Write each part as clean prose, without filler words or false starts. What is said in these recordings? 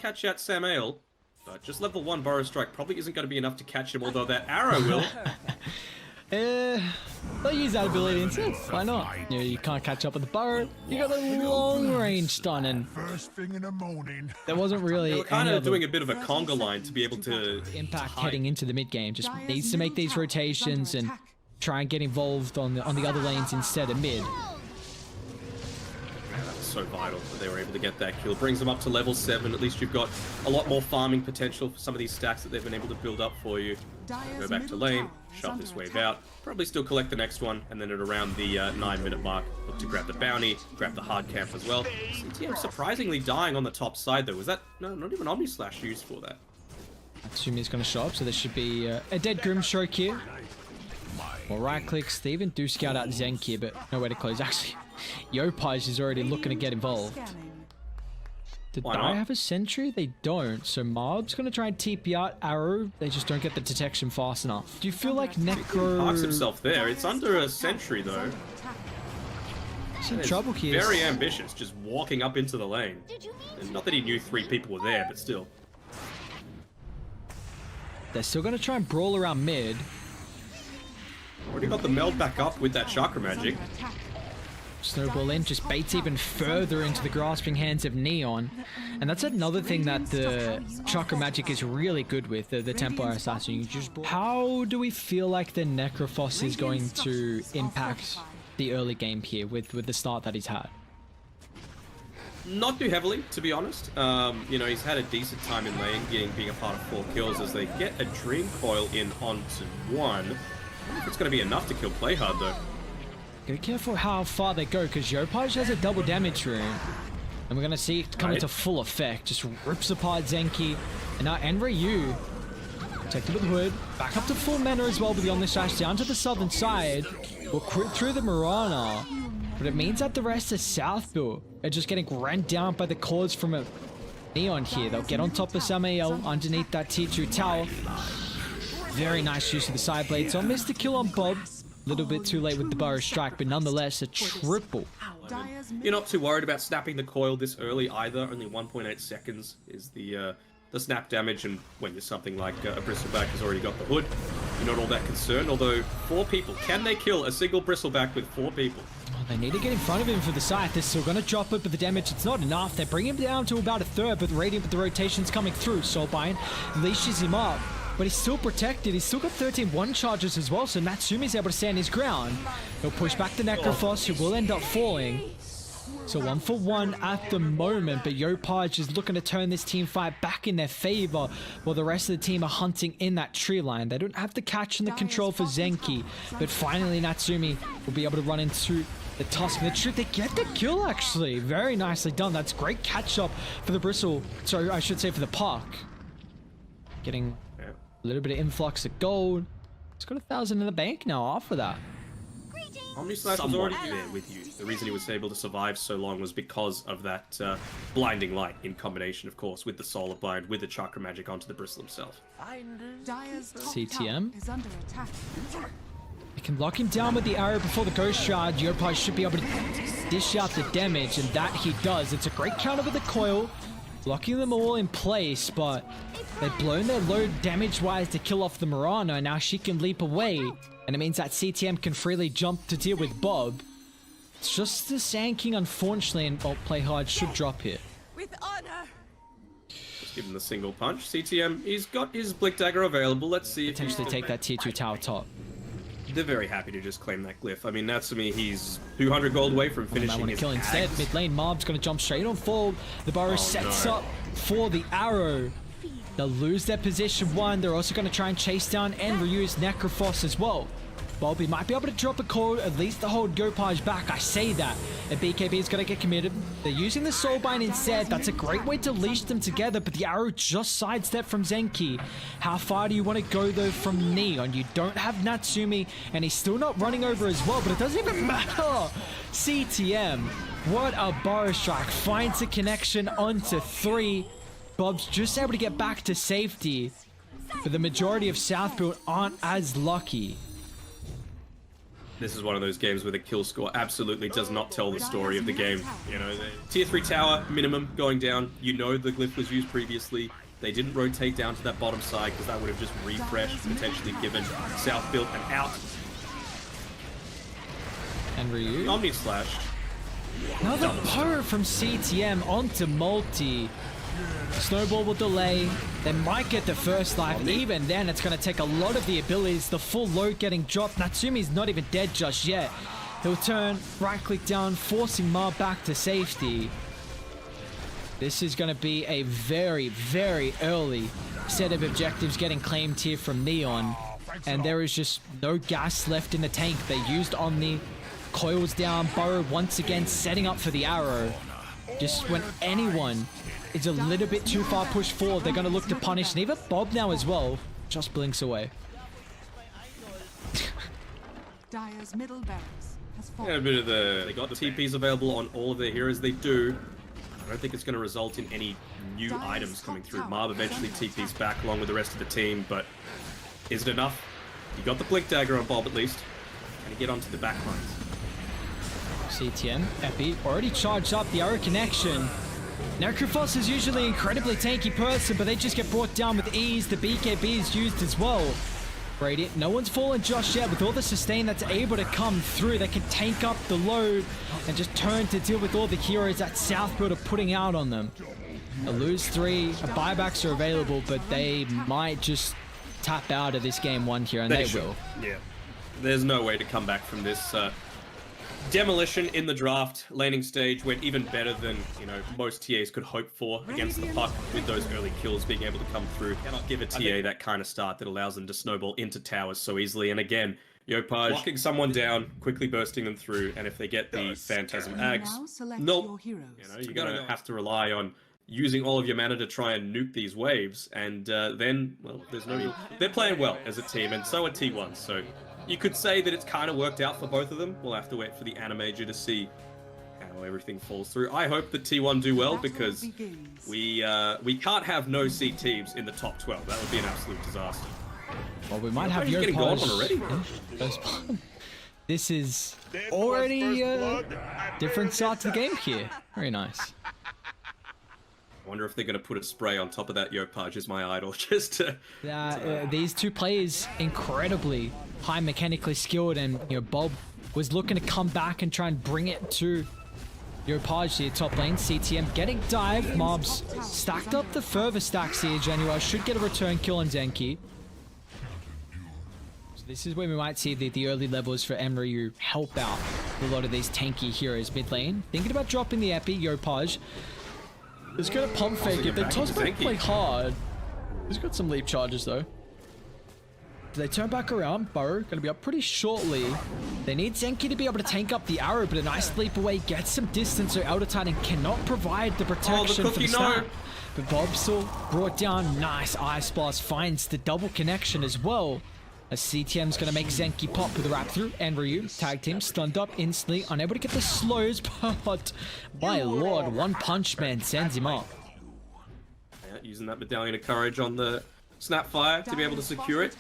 catch out Samael, but just level 1 Burrow Strike probably isn't going to be enough to catch him, although that arrow will. They'll use that ability instead. Why not? You know, you can't catch up with the Burrow. You got a long range stun, and First thing in the morning. there wasn't really. They were kind of doing a bit of a conga line to be able to impact heading into the mid game. Just needs to make these rotations and try and get involved on the other lanes instead of mid. So vital that they were able to get that kill. Brings them up to level 7. At least you've got a lot more farming potential for some of these stacks that they've been able to build up for you. Go back to lane, shove this wave out, probably still collect the next one, and then at around the 9-minute mark, look to grab the bounty, grab the hard camp as well. CTM surprisingly dying on the top side though. Was that, no, not even Omni Slash used for that. Atsumi's going to show up, so there should be a dead Grimstroke here. Well, right clicks, they even do scout out Zenk here, but nowhere to close. Actually, Yopaj is already looking to get involved. Did Dai have a sentry? They don't. So Mob's going to try and TP out Arrow. They just don't get the detection fast enough. Do you feel like Necro... He parks himself there. It's under a sentry though. He's in trouble here. Very ambitious, just walking up into the lane. And not that he knew 3 people were there, but still. They're still going to try and brawl around mid. Already got the meld back up with that chakra magic. Snowball in just baits even further into the grasping hands of Neon. And that's another thing that the chakra magic is really good with, the Templar Assassin. You just... How do we feel like the Necrophos is going to impact the early game here with the start that he's had? Not too heavily, to be honest. You know, he's had a decent time in lane, being a part of 4 kills as they get a Dream Coil in onto 1. I don't know if it's going to be enough to kill Playhard though. Be careful how far they go, because Yopaj has a double damage rune. And we're going to see it come into full effect. Just rips apart Zenki. And now Enryu, protected with the hood, back up to full mana as well with the Omni Slash down to the southern side. Will crit through the Mirana. But it means that the rest of South Bill are just getting rent down by the cords from a Neon here. They'll get on top of Samael underneath that tier 2 tower. Very nice use of the side blade. So I missed the kill on Bob. A little bit too late with the Burrow Strike, but nonetheless a triple. You're not too worried about snapping the coil this early either. Only 1.8 seconds is the snap damage, and when you're something like a Bristleback has already got the hood, you're not all that concerned. Although 4 people, can they kill a single Bristleback with 4 people? Oh, they need to get in front of him for the scythe. They're still going to drop it, but the damage, it's not enough. They bring him down to about a third, but Radiant with the rotations coming through. Soulbind leashes him up. But he's still protected. He's still got 13 one charges as well, so Natsumi's able to stand his ground. He'll push back the Necrophos, who will end up falling. So 1 for 1 at the moment, but Yopaj is looking to turn this team fight back in their favor, while the rest of the team are hunting in that tree line. They don't have the catch and the control for Zenki, but finally Natsumi will be able to run into the tusk. And the trick, they get the kill actually. Very nicely done. That's great catch up for the Bristle. Sorry, I should say for the Park. Getting a little bit of influx of gold. It's got 1,000 in the bank now after that. Omni Slash was already there with you. The reason he was able to survive so long was because of that blinding light, in combination, of course, with the Solar Bind, with the Chakra Magic onto the Bristle himself. CTM. You can lock him down with the arrow before the Ghost Shroud. Yopaj should be able to dish out the damage, and that he does. It's a great counter with the coil, locking them all in place, but they've blown their load damage-wise to kill off the Mirana, and now she can leap away, and it means that CTM can freely jump to deal with Bob. It's just the Sand King, unfortunately, and Playhard should drop here. With honor. Just give him the single punch. CTM, he's got his Blick Dagger available. Let's see if potentially take that tier 2 tower top. They're very happy to just claim that glyph. I mean, Natsumi, he's 200 gold away from finishing his kill instead. Mid lane, Mob's going to jump straight on forward. The Burrow sets up for the arrow. They'll lose their position 1. They're also going to try and chase down and reuse Necrophos as well. Bobby might be able to drop a code, at least to hold Yopaj back. I say that. And BKB is going to get committed. They're using the Soulbind instead. That's a great way to leash them together, but the arrow just sidestepped from Zenki. How far do you want to go, though, from Neon? You don't have Natsumi, and he's still not running over as well, but it doesn't even matter. CTM, what a Burrow Strike. Finds a connection onto 3. Bob's just able to get back to safety, but the majority of South Build aren't as lucky. This is one of those games where the kill score absolutely does not tell the story of the game. You know, the tier 3 tower minimum going down. You know the glyph was used previously. They didn't rotate down to that bottom side because that would have just refreshed, potentially given South built an out. And Ryu. Omni slashed. Another power from CTM onto multi. Snowball will delay. They might get the first life. Even then, it's going to take a lot of the abilities. The full load getting dropped. Natsumi's not even dead just yet. He'll turn, right click down, forcing Ma back to safety. This is going to be a very, very early set of objectives getting claimed here from Neon. And there is just no gas left in the tank. They used Omni. Coils down. Burrow once again setting up for the arrow. Just when anyone is a little bit too far pushed forward, they're going to look to punish. And even Bob now as well just blinks away. Dire's middle barracks has fallen. Yeah, a bit of they got the TPs available on all of their heroes. They do. I don't think it's going to result in any new items coming through. Marb eventually TPs back along with the rest of the team, but is it enough? You got the Blink Dagger on Bob at least. Can he get onto the back lines? CTM, Epi, already charged up the arrow connection. Necrophos is usually an incredibly tanky person, but they just get brought down with ease. The BKB is used as well. Radiant, no one's fallen just yet. With all the sustain that's able to come through, they can tank up the load and just turn to deal with all the heroes that Southfield are putting out on them. A lose 3, buybacks are available, but they might just tap out of this game 1 here, and they will. Yeah. There's no way to come back from this. Demolition in the draft laning stage went even better than, you know, most TAs could hope for against the puck with those early kills being able to come through. Cannot give a TA that kind of start that allows them to snowball into towers so easily. And again, Yopaj locking someone down, quickly bursting them through, and if they get the Phantasm Ags, nope. You know, you're gonna have to rely on using all of your mana to try and nuke these waves, and then, well, there's no... They're playing well as a team, and so are T1, so... You could say that it's kind of worked out for both of them. We'll have to wait for the Animajor to see how everything falls through. I hope that T1 do well because we can't have no C teams in the top 12. That would be an absolute disaster. Well, we might have Yopaj getting gone already. This is already a different start to the game here. Very nice. I wonder if they're going to put a spray on top of that Yopaj as my idol, just to... These two players, incredibly high mechanically skilled, and, you know, Bob was looking to come back and try and bring it to Yopaj here, top lane. CTM getting dive. Mobs stacked up the further stacks here. January should get a return kill on Zenki. So this is where we might see the early levels for Emryu help out a lot of these tanky heroes mid lane. Thinking about dropping the Epi, Yopaj. He's gonna pump fake it. They toss back play hard. He's got some leap charges though. They turn back around. Burrow gonna be up pretty shortly. They need Zenki to be able to tank up the arrow, but a nice leap away gets some distance, so Elder Titan cannot provide the protection for the snap. But Bob still brought down. Nice Ice Blast finds the double connection as well. As CTM's gonna make Zenki pop with the wrap through, and Ryu, tag team, stunned up instantly, unable to get the slows, but my lord, One Punch Man sends him up. Yeah, using that Medallion of Courage on the Snapfire to be able to secure it.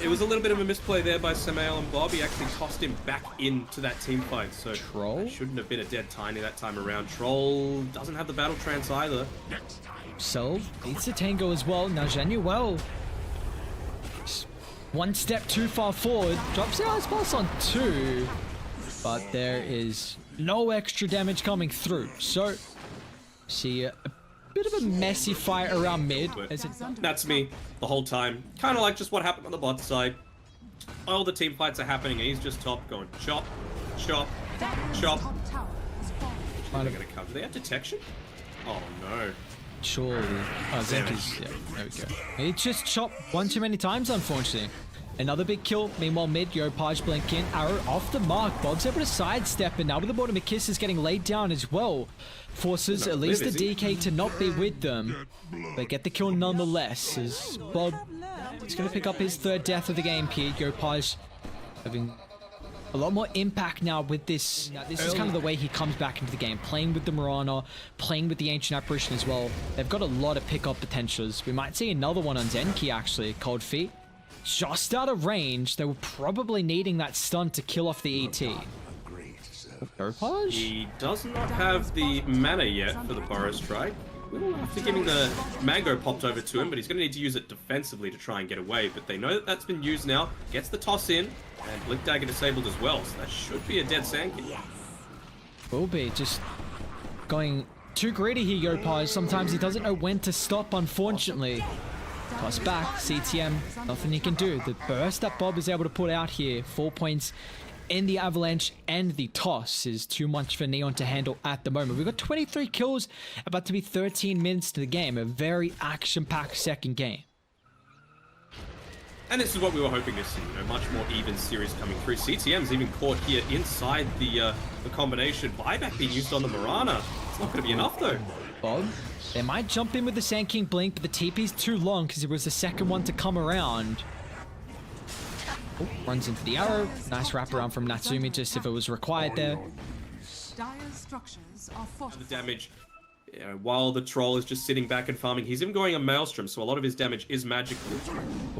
It was a little bit of a misplay there by Samael and Bob. He actually tossed him back into that team fight, so Troll shouldn't have been a dead Tiny that time around. Troll doesn't have the battle trance either. Selv needs to tango as well. Now Januel, one step too far forward, drops the Ice Blast on 2, but there is no extra damage coming through. So, see a bit of a messy fight around mid. That's me the whole time. Kind of like just what happened on the bot side. All the team fights are happening and he's just top going chop, chop, chop. They're gonna come. Do they have detection? Oh no. Surely. Oh, Zenki's... Yeah, there we go. He just chopped one too many times, unfortunately. Another big kill. Meanwhile, mid, Yopaj blink in. Arrow off the mark. Bob's able to sidestep, and now with the bottom of Kiss is getting laid down as well. Forces at least the DK to not be with them. They get the kill nonetheless, as Bob is going to pick up his 3rd death of the game here. Yopaj having a lot more impact now with this. This is kind of the way he comes back into the game. Playing with the Mirana, playing with the Ancient Apparition as well. They've got a lot of pickup potentials. We might see another one on Zenki actually. Cold Feet. just out of range. They were probably needing that stun to kill off the ET. Opage? He does not have the mana yet for the Burrow Strike. After getting the Mango popped over to him, but he's going to need to use it defensively to try and get away. But they know that that's been used now. Gets the toss in, and Blink Dagger disabled as well. So that should be a dead Sand King. Will be just going too greedy here, Opage. Sometimes he doesn't know when to stop, unfortunately. Toss back, CTM, nothing he can do. The burst that Bob is able to put out here, 4 points in the avalanche and the toss is too much for Neon to handle at the moment. We've got 23 kills, about to be 13 minutes to the game. A very action-packed second game. And this is what we were hoping to see, you know, much more even series coming through. CTM's even caught here inside the combination. Buyback being used on the Mirana. It's not going to be enough though. Bob, they might jump in with the Sand King Blink, but the TP's too long because it was the second one to come around. Oh, runs into the arrow. Nice wraparound from Natsumi, just if it was required there. Dire's structures are The fortified. damage, you know, while the troll is just sitting back and farming, he's even going a Maelstrom, so a lot of his damage is magical.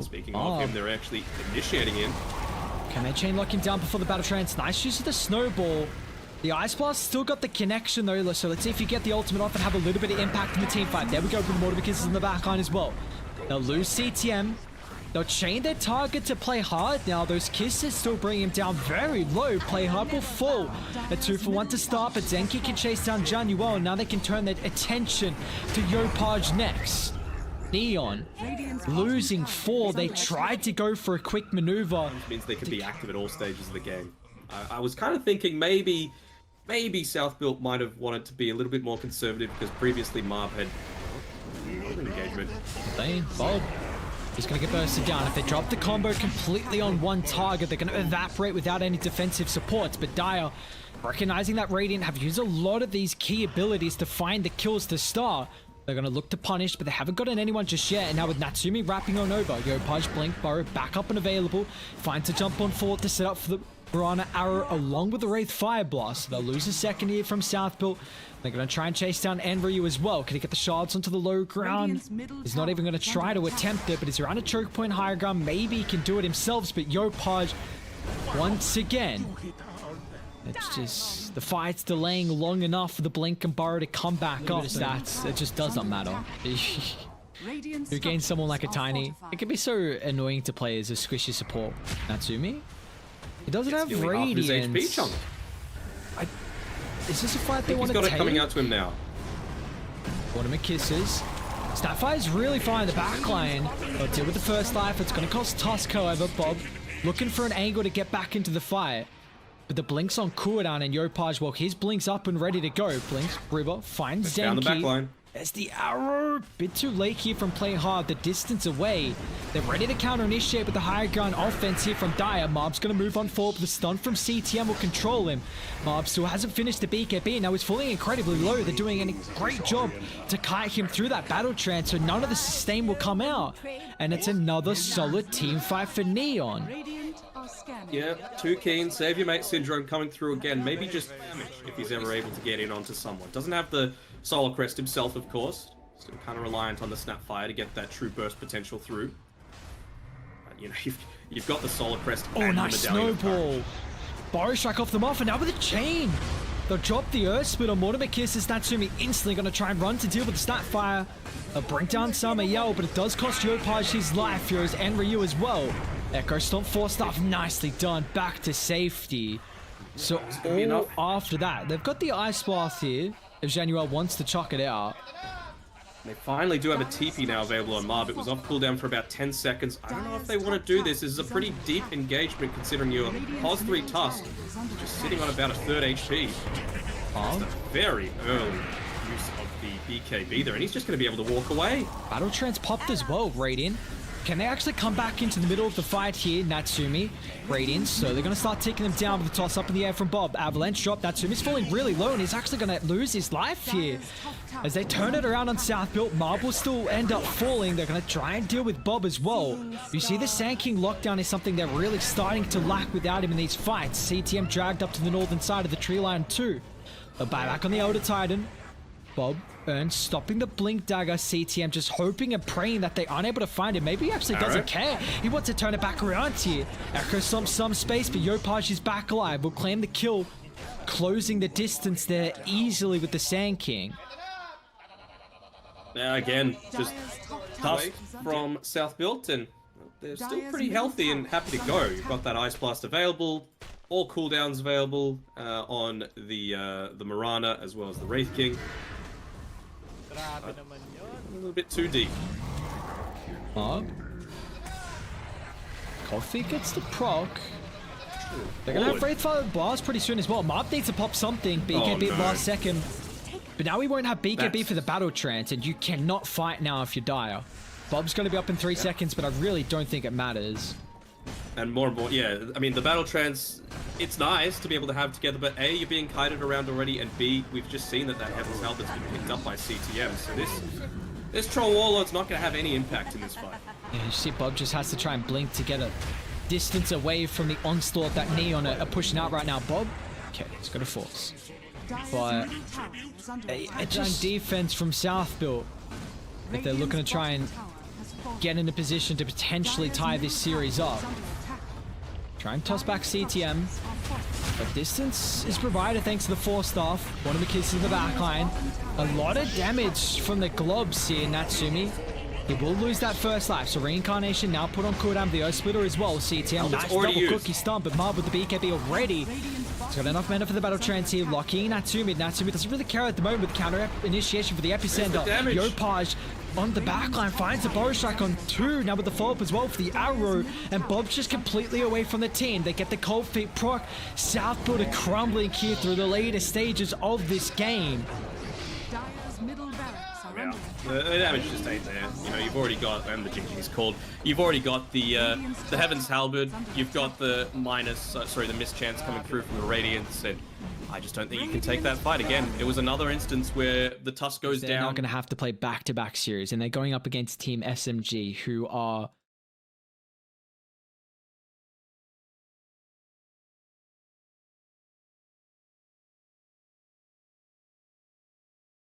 Speaking of him, they're actually initiating in. Can they chain lock him down before the battle trance? Nice use of the snowball. The Ice Blast still got the connection though, so let's see if you get the ultimate off and have a little bit of impact in the team fight. There we go with the Mortar Kisses in the back line as well. They'll lose CTM. They'll chain their target to play hard now. Those kisses still bring him down very low. Play hard will fall. A 2-for-1 to start, but Zenki can chase down Januel. Now they can turn their attention to Opage next. Neon losing 4. They tried to go for a quick maneuver. Which means they can be active at all stages of the game. I was kind of thinking maybe South Built might have wanted to be a little bit more conservative because previously Marv had engagement. Bob. He's going to get bursted down. If they drop the combo completely on one target, they're going to evaporate without any defensive supports. But Dire, recognizing that Radiant have used a lot of these key abilities to find the kills to start, they're going to look to punish, but they haven't gotten anyone just yet. And now with Natsumi wrapping on over, Opage, Blink, Burrow back up and available. Finds a jump on forward to set up for the Piranha Arrow along with the Wraith Fire Blast. They'll lose a second here from South Built. They're going to try and chase down Enryu as well. Can he get the shards onto the low ground? He's not even going to try to attempt it, but he's around a choke point higher ground. Maybe he can do it himself, but Opage, once again, it's just the fight's delaying long enough for the Blink and Burrow to come back up. Stats, it just doesn't matter. You gain someone like a Tiny. It can be so annoying to play as a squishy support. Natsumi? He doesn't have Radiance. HP chunk. Is this a fight they want to take? He's got take? it coming out to him now. Ornament Kisses. Snapfire's really fine in the back line. They'll deal with the first life. It's going to cost Tusk, however. Bob looking for an angle to get back into the fight. But the Blink's on cooldown and Opage, well, his Blink's up and ready to go. Blinks, River, finds Down the back Zenki. line. There's the arrow. Bit too late here from playing hard. The distance away. They're ready to counter initiate with the higher ground offense here from Dire. Mob's going to move on forward, but the stun from CTM will control him. Mob still hasn't finished the BKB. Now he's falling incredibly low. They're doing a great job to kite him through that battle trance, so none of the sustain will come out. And it's another solid team fight for Neon. Yeah, too keen. Save your mate syndrome coming through again. Maybe just damage if he's ever able to get in onto someone. Doesn't have the Solar Crest himself, of course. Still kind of reliant on the Snapfire to get that true burst potential through. But, you know, you've got the Solar Crest. Oh, and nice the Medallion snowball. Borrow strike off them off, and now with a chain. They'll drop the Earth Spit on Mortimer Kiss. Natsumi instantly going to try and run to deal with the Snapfire. They'll bring down Samael, but it does cost Opage his life. Heroes and Ryu as well. Echo Stomp 4-staff, nicely done. Back to safety. So all after that, they've got the Ice Blast here. If Januel wants to chuck it out. They finally do have a TP now available on Marv. It was off cooldown for about 10 seconds. I don't know if they want to do this. This is a pretty deep engagement considering your Pos 3 Tusk just sitting on about a third HP. Just a very early use of the BKB there, and he's just going to be able to walk away. Battle Trance popped as well, Radiant. Can they actually come back into the middle of the fight here? Natsumi, Radiant, so they're going to start taking them down with the toss up in the air from Bob. Avalanche drop. Natsumi's falling really low, and he's actually going to lose his life here. As they turn it around on South Built, Marb will still end up falling. They're going to try and deal with Bob as well. You see the Sand King lockdown is something they're really starting to lack without him in these fights. CTM dragged up to the northern side of the tree line too. A buyback on the Elder Titan. Bob earns, stopping the blink dagger. CTM just hoping and praying that they aren't able to find him. Maybe he actually doesn't care. He wants to turn it back around here. Echo some space, but Yopaj is back alive. Will claim the kill, closing the distance there easily with the Sand King. Now again, just tough from South Built, and they're still pretty healthy and happy to go. You've got that Ice Blast available, all cooldowns available on the Mirana as well as the Wraith King. A little bit too deep. Mob. Coffee gets the proc. They're gonna have Wraithfire Blast pretty soon as well. Mob needs to pop something. BKB last second. But now we won't have BKB for the Battle Trance, and you cannot fight now if you're Dire. Bob's gonna be up in 3 seconds, but I really don't think it matters. And more, yeah, I mean, the Battle Trance, it's nice to be able to have together, but A, you're being kited around already, and B, we've just seen that Heaven's Helmet's been picked up by CTM, so this Troll Warlord's not going to have any impact in this fight. Yeah, you see Bob just has to try and blink to get a distance away from the onslaught that Neon are pushing out right now. Bob, okay, he's got a force. But a giant defense from South Built, if they're looking to try and get in a position to potentially tie this series up. Try and toss back CTM. But distance is provided thanks to the Force Staff. One of the kids in the backline. A lot of damage from the globs here, Natsumi. He will lose that first life, so Reincarnation now put on cooldown. The Earth Splitter as well. CTM, nice double cookie stump, but Marv with the BKB already. He's got enough mana for the Battle Trance here. Locking Natsumi. Natsumi doesn't really care at the moment with counter initiation for the Epicenter. Yopaj on the backline finds a bow strike on 2. Now with the follow-up as well for the arrow. And Bob's just completely away from the team. They get the cold feet proc. South Built are crumbling here through the later stages of this game. Yeah, the damage just ain't there. You know, you've already got, and the GG's called, you've already got the Heaven's Halberd, you've got the the mischance coming through from the Radiance, and I just don't think you can take that fight again. It was another instance where the Tusk goes down. They're now going to have to play back-to-back series, and they're going up against Team SMG, who are